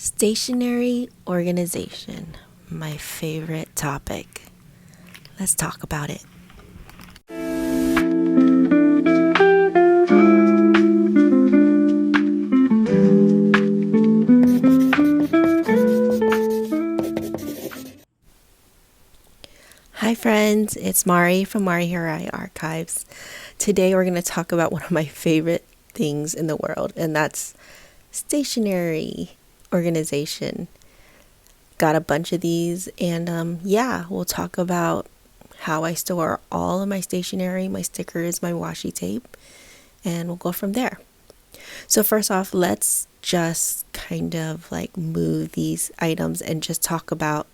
Stationery organization, my favorite topic. Let's talk about it. Hi friends, it's Mari from Mari Hirai Archives. Today we're going to talk about one of my favorite things in the world, and that's stationery organization. Got a bunch of these, and we'll talk about how I store all of my stationery, my stickers, my washi tape, and we'll go from there. So first off, let's just kind of like move these items and just talk about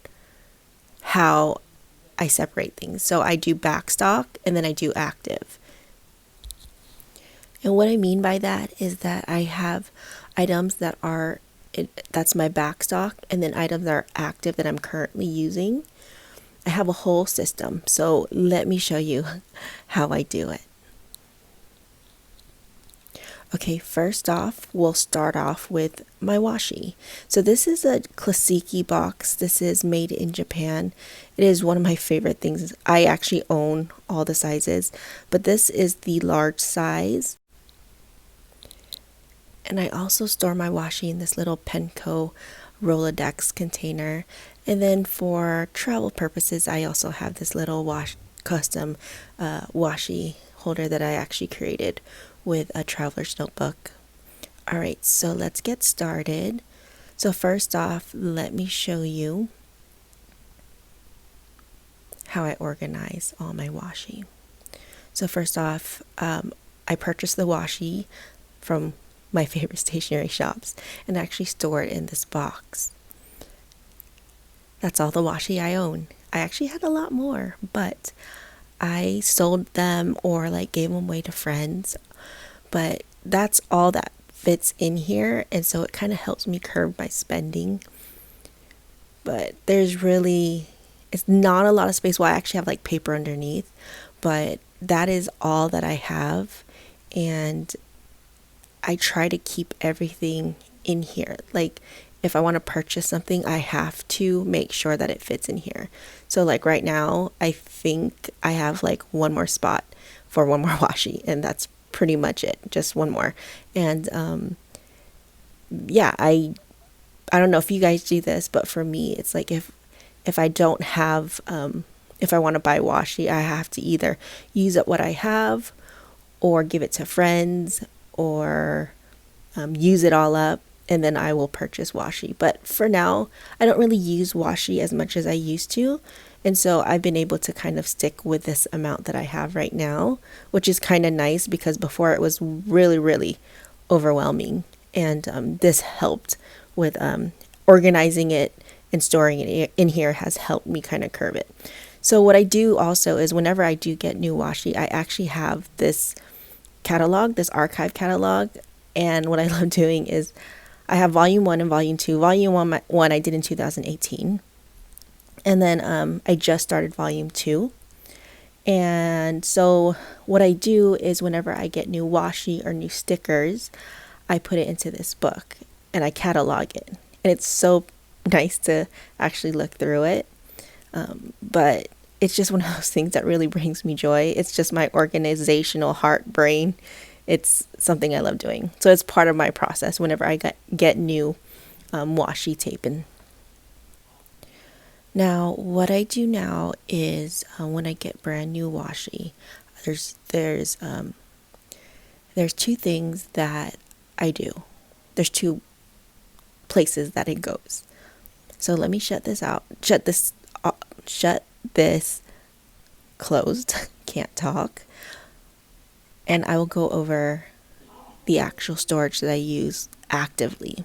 how I separate things. So I do backstock and then I do active. And what I mean by that is that I have items that's my backstock, and then items that are active that I'm currently using. I have a whole system. So let me show you how I do it. Okay, first off, we'll start off with my washi. So this is a Classiky box. This is made in Japan. It is one of my favorite things. I actually own all the sizes, but this is the large size. And I also store my washi in this little Penco Rolodex container. And then for travel purposes, I also have this little custom washi holder that I actually created with a traveler's notebook. All right, so let's get started. So first off, let me show you how I organize all my washi. So first off, I purchased the washi from my favorite stationery shops and actually store it in this box. That's all the washi I own. I actually had a lot more, but I sold them or like gave them away to friends. But that's all that fits in here, and so it kind of helps me curb my spending. But it's not a lot of space. Well, I actually have like paper underneath, but that is all that I have, and I try to keep everything in here. Like if I want to purchase something, I have to make sure that it fits in here. So like right now, I think I have like one more spot for one more washi, and that's pretty much it, just one more. And I don't know if you guys do this, but for me it's like if I don't have if I want to buy washi, I have to either use up what I have or give it to friends or use it all up, and then I will purchase washi. But for now, I don't really use washi as much as I used to. And so I've been able to kind of stick with this amount that I have right now, which is kind of nice because before it was really, really overwhelming. And this helped with organizing it and storing it in here has helped me kind of curb it. So what I do also is whenever I do get new washi, I actually have this catalog, this archive catalog. And what I love doing is I have volume 1 and volume 2. Volume 1 I did in 2018. And then I just started volume 2. And so what I do is whenever I get new washi or new stickers, I put it into this book and I catalog it. And it's so nice to actually look through it. But it's just one of those things that really brings me joy. It's just my organizational heart brain. It's something I love doing. So it's part of my process whenever I get new washi tape in. Now, what I do now is when I get brand new washi, there's two things that I do. There's two places that it goes. So let me shut this closed. Can't talk. And I will go over the actual storage that I use actively.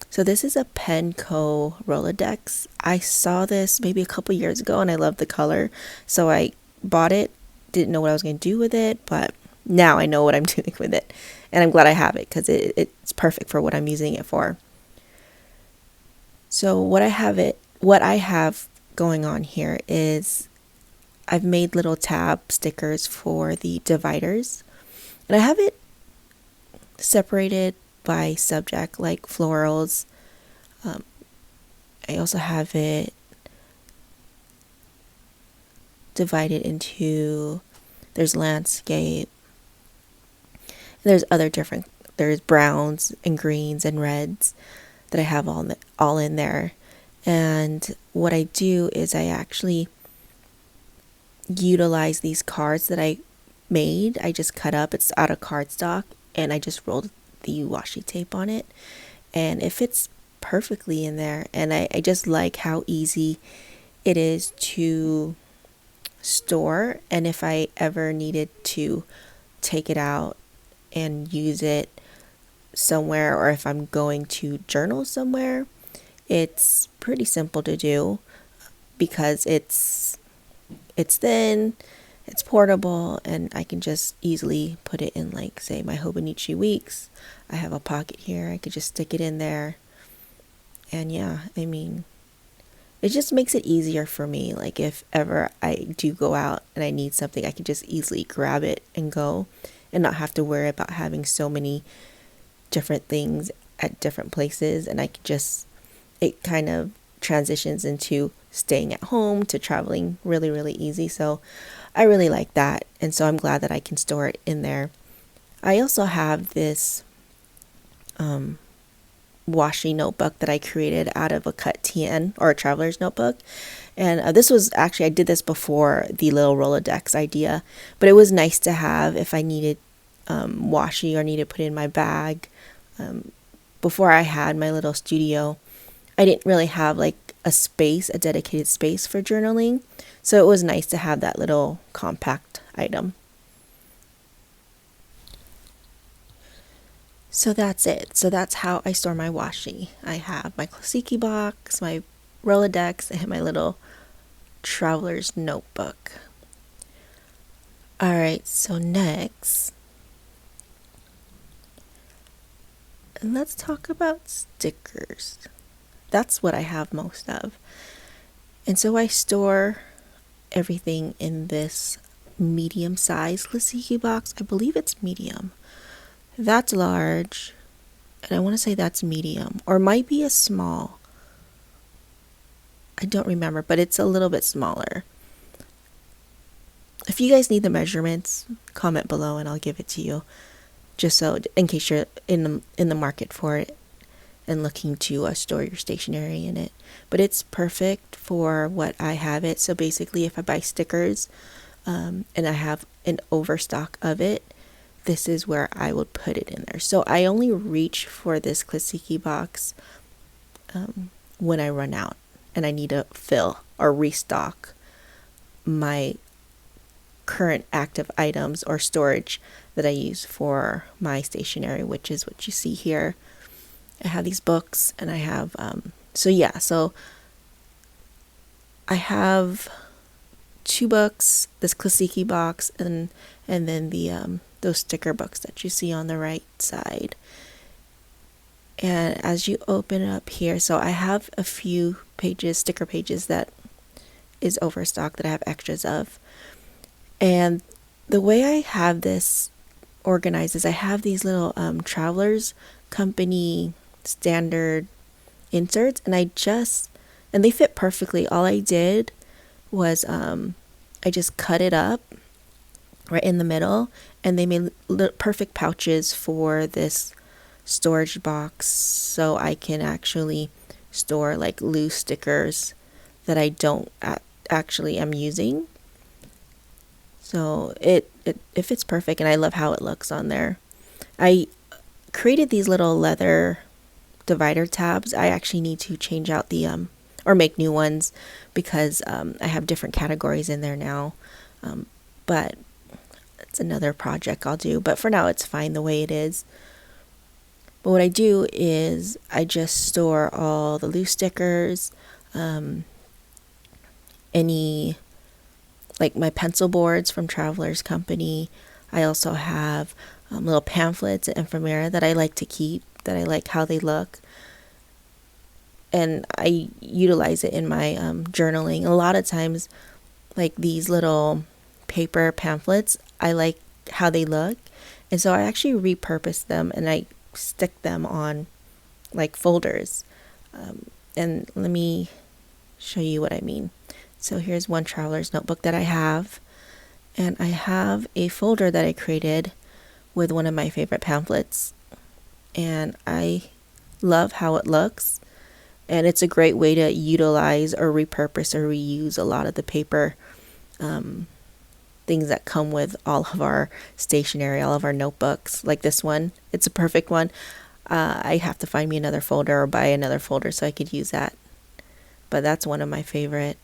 So this is a Penco Rolodex. I saw this maybe a couple years ago and I loved the color. So I bought it, didn't know what I was going to do with it, but now I know what I'm doing with it. And I'm glad I have it because it's perfect for what I'm using it for. So what I have going on here is I've made little tab stickers for the dividers. And I have it separated by subject like florals, I also have it divided into, there's landscape, there's other different, there's browns and greens and reds that I have all in there. And what I do is I actually utilize these cards that I made. I just cut up, it's out of cardstock, and I just rolled the washi tape on it, and it fits perfectly in there. And I just like how easy it is to store, and if I ever needed to take it out and use it somewhere, or if I'm going to journal somewhere, it's pretty simple to do because it's thin, it's portable, and I can just easily put it in, like, say, my Hobonichi weeks. I have a pocket here, I could just stick it in there. And yeah, I mean, it just makes it easier for me. Like, if ever I do go out and I need something, I can just easily grab it and go, and not have to worry about having so many different things at different places. And I could just, it kind of transitions into staying at home to traveling really, really easy. So I really like that. And so I'm glad that I can store it in there. I also have this washi notebook that I created out of a cut TN, or a traveler's notebook. And this was actually, I did this before the little Rolodex idea, but it was nice to have if I needed washi or needed to put it in my bag. Before I had my little studio, I didn't really have like a dedicated space for journaling. So it was nice to have that little compact item. So that's it. So that's how I store my washi. I have my Classiky box, my Rolodex, and my little traveler's notebook. Alright, so next, let's talk about stickers. That's what I have most of. And so I store everything in this medium size Classiky box. I believe it's medium. That's large, and I want to say that's medium, or might be a small. I don't remember, but it's a little bit smaller. If you guys need the measurements, comment below and I'll give it to you, just so in case you're in the market for it and looking to store your stationery in it. But it's perfect for what I have it. So basically, if I buy stickers and I have an overstock of it, this is where I would put it in there. So I only reach for this Classiky box when I run out and I need to fill or restock my current active items or storage that I use for my stationery, which is what you see here. I have these books, and I have so I have 2 books, this Classiky box, and then the those sticker books that you see on the right side. And as you open it up here, so I have a few pages, sticker pages, that is overstock that I have extras of. And the way I have this organized is I have these little Travelers Company standard inserts, and and they fit perfectly. All I did was I just cut it up right in the middle, and they made perfect pouches for this storage box, so I can actually store like loose stickers that I don't actually am using. So it fits perfect, and I love how it looks on there. I created these little leather divider tabs. I actually need to change out the or make new ones because I have different categories in there now. But it's another project I'll do. But for now, it's fine the way it is. But what I do is I just store all the loose stickers, any, like my pencil boards from Travelers Company. I also have little pamphlets and ephemera that I like to keep, that I like how they look. And I utilize it in my journaling. A lot of times, like these little paper pamphlets, I like how they look. And so I actually repurpose them and I stick them on like folders. And let me show you what I mean. So here's one traveler's notebook that I have, and I have a folder that I created with one of my favorite pamphlets, and I love how it looks, and it's a great way to utilize or repurpose or reuse a lot of the paper things that come with all of our stationery, all of our notebooks. Like this one, it's a perfect one. I have to find me another folder or buy another folder so I could use that. But that's one of my favorite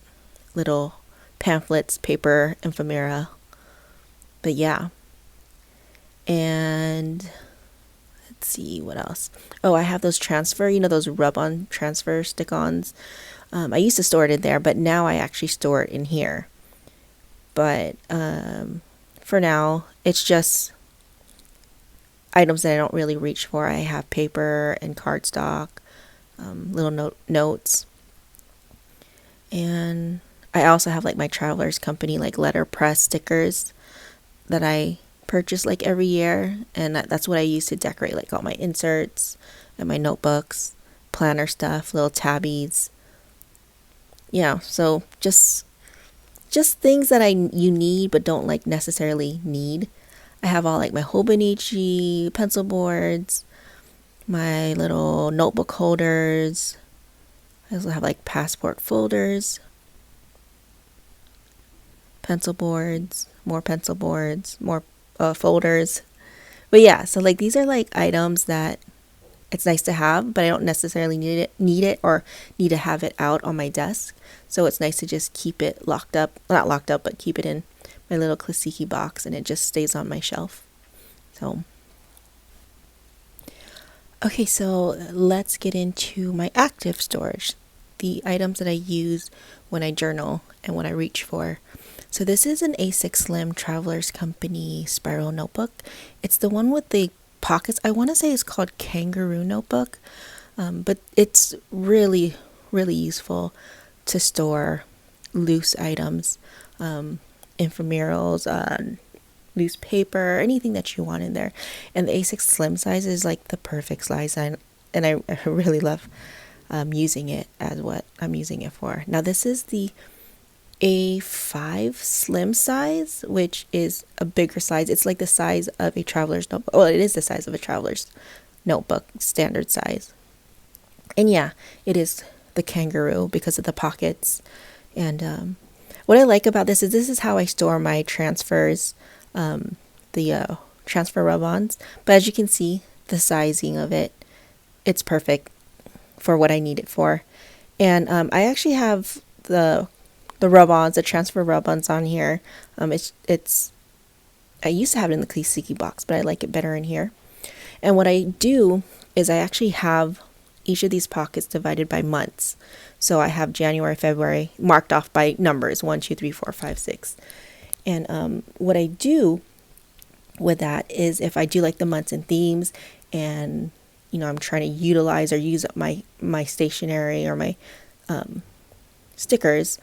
little pamphlets, paper ephemera. But yeah. And let's see what else. Oh, I have those those rub-on transfer stick-ons. I used to store it in there, but now I actually store it in here. But for now, it's just items that I don't really reach for. I have paper and cardstock, little notes. And I also have like my Travelers Company like letterpress stickers that I purchase like every year, and that's what I use to decorate like all my inserts and my notebooks, planner stuff, little tabbies. Yeah, so just things that you need but don't like necessarily need. I have all like my Hobonichi pencil boards, my little notebook holders. I also have like passport folders, pencil boards, more folders. But yeah, so like these are like items that it's nice to have, but I don't necessarily need it or need to have it out on my desk. So it's nice to just keep it locked up, not locked up, but keep it in my little Classiky box, and it just stays on my shelf. So okay, so let's get into my active storage, the items that I use when I journal and when I reach for. So this is an A6 Slim Travelers Company spiral notebook. It's the one with the pockets. I want to say it's called Kangaroo Notebook, but it's really, really useful to store loose items, inframurals, loose paper, anything that you want in there. And the A6 Slim size is like the perfect size, and I really love using it as what I'm using it for. Now this is the A5 Slim size, which is a bigger size. It's like the size of a traveler's notebook. Well, it is the size of a traveler's notebook, standard size. And yeah, it is the Kangaroo because of the pockets. And what I like about this is how I store my transfers, the transfer rub-ons. But as you can see, the sizing of it, it's perfect for what I need it for. And I actually have the rub-ons, the transfer rub-ons on here. It's I used to have it in the Classiky box, but I like it better in here. And what I do is I actually have each of these pockets divided by months. So I have January, February marked off by numbers 1, 2, 3, 4, 5, 6. And what I do with that is if I do like the months and themes, and I'm trying to utilize or use up my stationery or my stickers,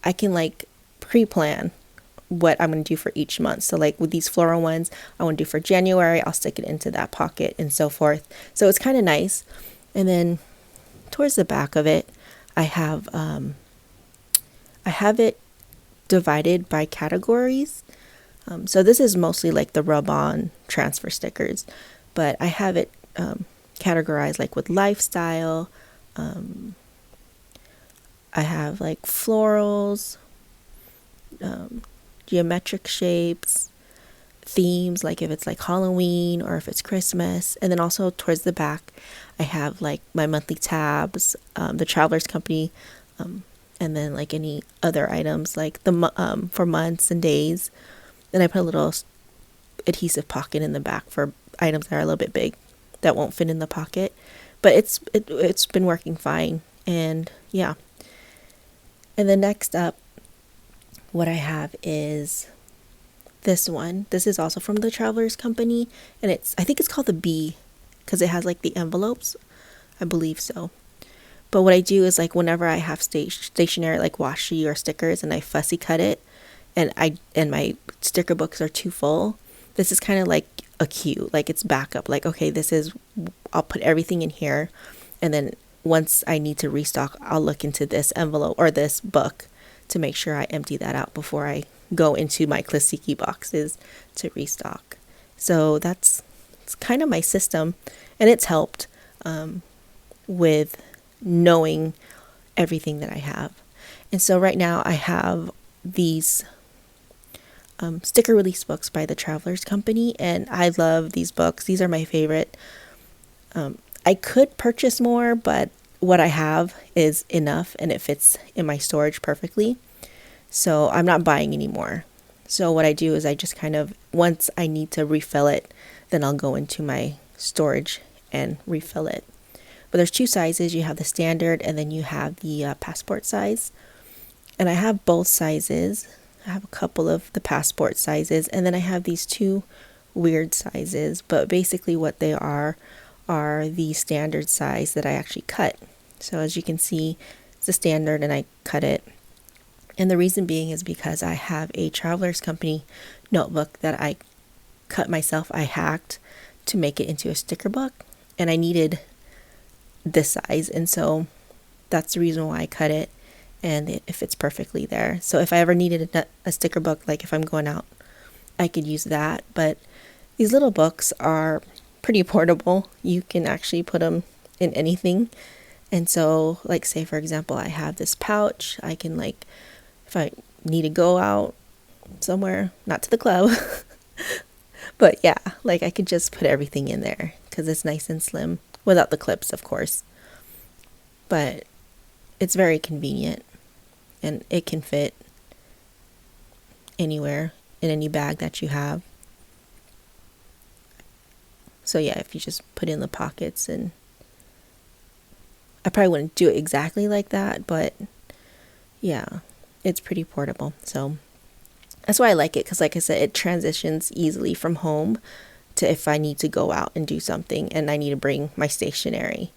I can like pre-plan what I'm going to do for each month. So like with these floral ones, I want to do for January, I'll stick it into that pocket and so forth. So it's kind of nice. And then towards the back of it, I have it divided by categories. So this is mostly like the rub-on transfer stickers, but I have it categorized like with lifestyle. I have like florals, geometric shapes, themes, like if it's like Halloween or if it's Christmas. And then also towards the back, I have like my monthly tabs, the Travelers Company, and then like any other items like the for months and days. Then I put a little adhesive pocket in the back for items that are a little bit big that won't fit in the pocket. But it's been working fine. And yeah. And then next up, what I have is this one. This is also from the Travelers Company, and I think it's called the B because it has like the envelopes. I believe so. But what I do is like whenever I have stationery like washi or stickers and I fussy cut it, and my sticker books are too full, this is kind of like a cue, like it's backup. Like, okay, I'll put everything in here, and then once I need to restock, I'll look into this envelope or this book to make sure I empty that out before I go into my Classiky boxes to restock. So it's kind of my system, and it's helped with knowing everything that I have. And so right now I have these sticker release books by the Travelers Company, and I love these books. These are my favorite. I could purchase more, but what I have is enough and it fits in my storage perfectly. So I'm not buying anymore. So what I do is I just kind of, once I need to refill it, then I'll go into my storage and refill it. But there's two sizes. You have the standard and then you have the passport size. And I have both sizes. I have a couple of the passport sizes, and then I have these two weird sizes, but basically what they are the standard size that I actually cut. So as you can see, it's a standard and I cut it. And the reason being is because I have a Travelers Company notebook that I cut myself. I hacked to make it into a sticker book, and I needed this size, and so that's the reason why I cut it, and it fits perfectly there. So if I ever needed a sticker book, like if I'm going out, I could use that. But these little books are pretty portable. You can actually put them in anything. And so, like, say for example, I have this pouch. I can, like, if I need to go out somewhere, not to the club, but yeah, like I could just put everything in there because it's nice and slim without the clips, of course. But it's very convenient, and it can fit anywhere in any bag that you have. So yeah, if you just put in the pockets, and I probably wouldn't do it exactly like that, but yeah, it's pretty portable. So that's why I like it, because like I said, it transitions easily from home to if I need to go out and do something and I need to bring my stationery.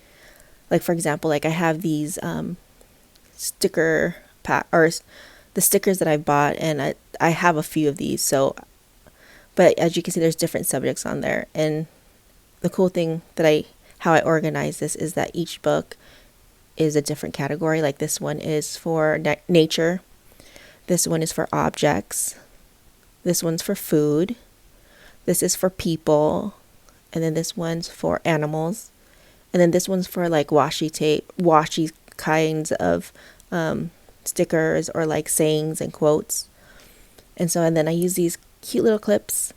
Like for example, like I have these sticker pack, or the stickers that I bought, and I have a few of these. So, but as you can see, there's different subjects on there, and the cool thing that how I organize this is that each book is a different category. Like this one is for nature, this one is for objects, this one's for food, this is for people, and then this one's for animals, and then this one's for like washi tape, washi kinds of stickers, or like sayings and quotes. And then I use these cute little clips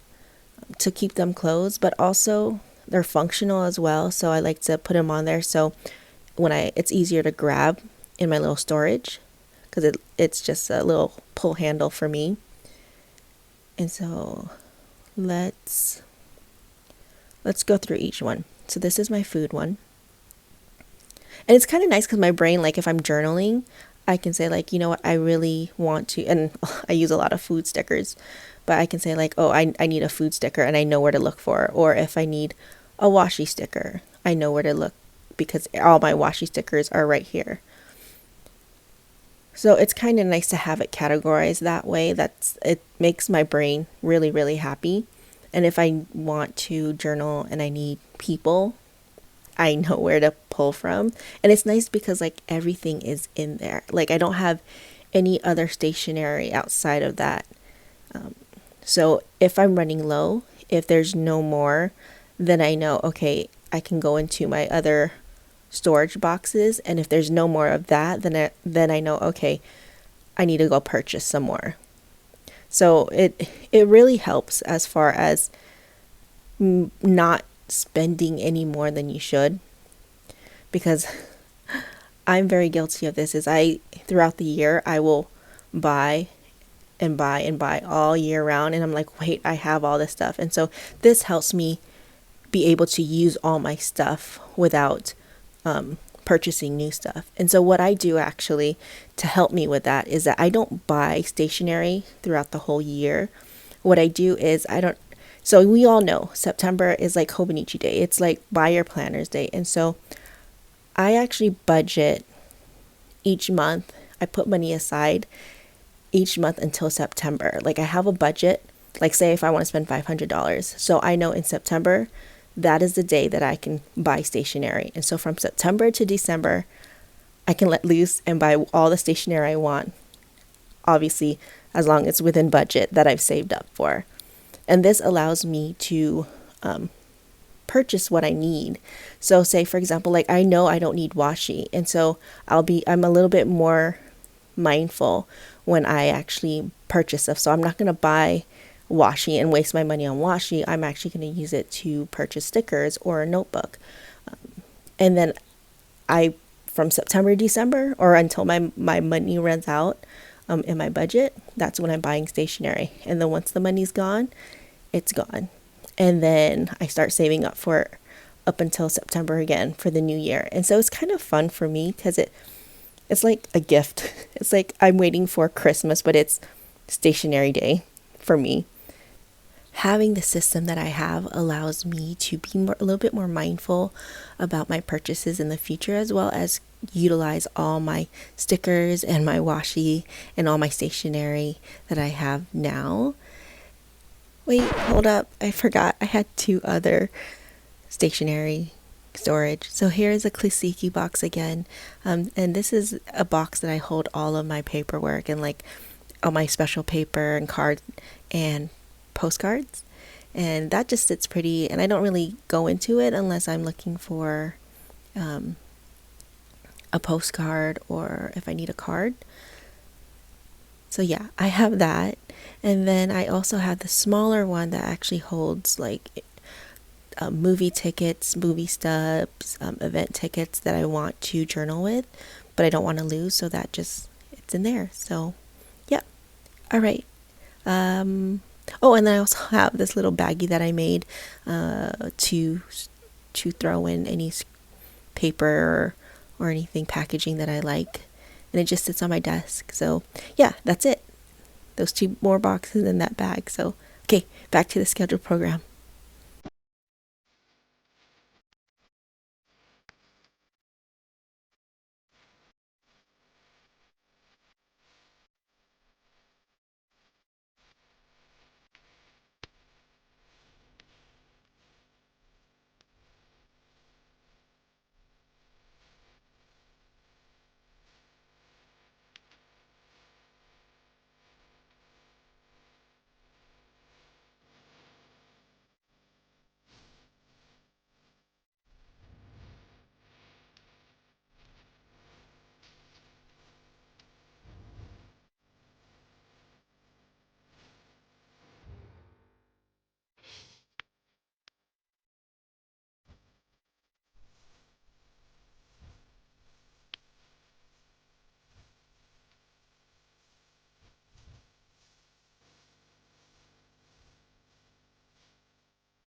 to keep them closed, but also they're functional as well. So I like to put them on there so when it's easier to grab in my little storage, because it's just a little pull handle for me. And so let's go through each one. So this is my food one. And it's kind of nice because my brain, like if I'm journaling, I can say like, you know what, I really want to, and I use a lot of food stickers, but I can say like, oh, I need a food sticker, and I know where to look for. Or if I need a washi sticker, I know where to look because all my washi stickers are right here. So it's kind of nice to have it categorized that way. It makes my brain really, really happy. And if I want to journal and I need people, I know where to pull from. And it's nice because like everything is in there. Like I don't have any other stationery outside of that. So if I'm running low, if there's no more, then I know, okay, I can go into my other storage boxes, and if there's no more of that, then I know, okay, I need to go purchase some more. So it really helps as far as not spending any more than you should, because I'm very guilty of this. Throughout the year I will buy and buy and buy all year round, and I'm like, wait, I have all this stuff. And so this helps me be able to use all my stuff without purchasing new stuff. And so what I do actually to help me with that is that I don't buy stationery throughout the whole year. What I do is so we all know September is like Hobonichi Day. It's like buy your planners day. And so I actually budget each month. I put money aside each month until September. Like I have a budget, like say if I want to spend $500. So I know in September, that is the day that I can buy stationery. And so from September to December, I can let loose and buy all the stationery I want. Obviously, as long as it's within budget that I've saved up for. And this allows me to purchase what I need. So say for example, like I know I don't need washi, and so I'm a little bit more mindful when I actually purchase stuff. So I'm not going to buy washi and waste my money on washi. I'm actually going to use it to purchase stickers or a notebook. And then from September to December, or until my money runs out in my budget, that's when I'm buying stationery. And then once the money's gone, it's gone. And then I start saving up for up until September again for the new year. And so it's kind of fun for me because it's like a gift. It's like I'm waiting for Christmas, but it's stationery day for me. Having the system that I have allows me to be a little bit more mindful about my purchases in the future, as well as utilize all my stickers and my washi and all my stationery that I have now. Wait, hold up. I forgot. I had 2 other stationery storage. So here's a Classiky box again. And this is a box that I hold all of my paperwork and like all my special paper and cards and postcards. And that just sits pretty. And I don't really go into it unless I'm looking for a postcard or if I need a card. So yeah, I have that. And then I also have the smaller one that actually holds like movie tickets, movie stubs, event tickets that I want to journal with, but I don't want to lose. So that it's in there. So yeah. All right. Oh, and then I also have this little baggie that I made to throw in any paper or anything packaging that I like. And it just sits on my desk. So yeah, that's it. Those 2 more boxes in that bag. So, okay, back to the scheduled program.